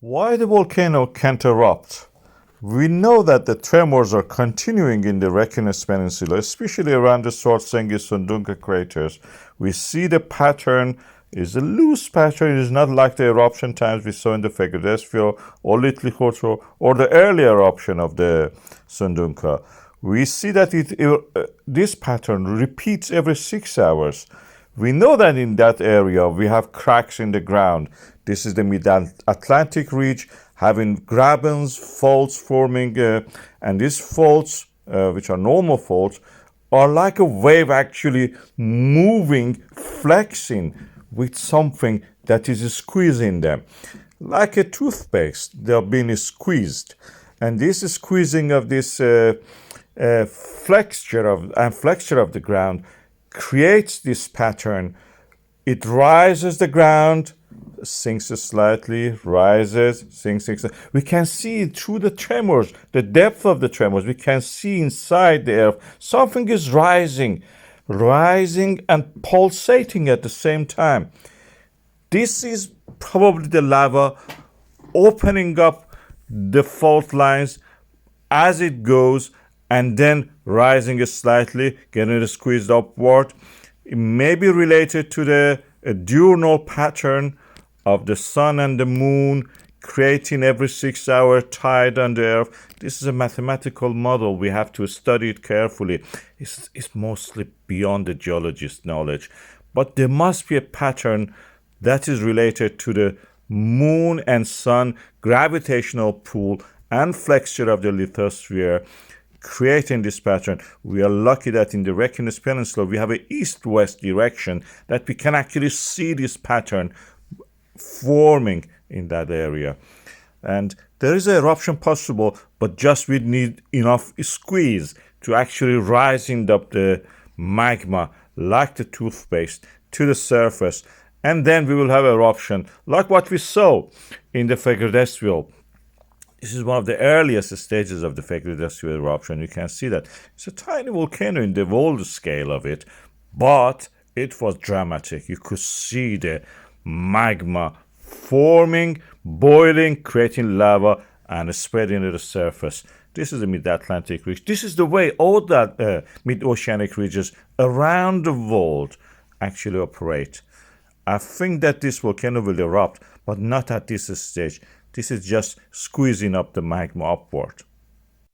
Why the volcano can't erupt? We know that the tremors are continuing in the Reykjanes Peninsula, especially around the Sundhnúka craters. We see the pattern is a loose pattern. It is not like the eruption times we saw in the Fagradalsfjall or Litli-Hrútur or the early eruption of the Sundhnúka. We see that this pattern repeats every 6 hours. We know that in that area we have cracks in the ground. This is the mid-Atlantic ridge having grabens, faults forming, and these faults, which are normal faults, are like a wave actually moving, flexing with something that is squeezing them. Like a toothpaste, they are being squeezed. And this squeezing of this flexure of the ground creates this pattern. It rises the ground, sinks slightly, rises, sinks. We can see through the tremors, the depth of the tremors. We can see inside the earth something is rising and pulsating at the same time. This is probably the lava opening up the fault lines as it goes and then rising slightly, getting squeezed upward. It may be related to the diurnal pattern of the sun and the moon creating every 6 hour tide on the earth. This is a mathematical model. We have to study it carefully. It's mostly beyond the geologist's knowledge. But there must be a pattern that is related to the moon and sun gravitational pull and flexure of the lithosphere creating this pattern. We are lucky that in the Reykjanes Peninsula we have an east-west direction that we can actually see this pattern forming in that area. And there is an eruption possible, but just we need enough squeeze to actually rising up the magma like the toothpaste to the surface, and then we will have eruption like what we saw in the Fagradalsfjall. This is one of the earliest stages of the Fagradalsfjall eruption. You can see that it's a tiny volcano in the world scale of it, but it was dramatic. You could see the magma forming, boiling, creating lava, and spreading to the surface. This is the mid-Atlantic ridge. This is the way all that mid-oceanic ridges around the world actually operate. I think that this volcano will erupt, but not at this stage. This is just squeezing up the magma upward.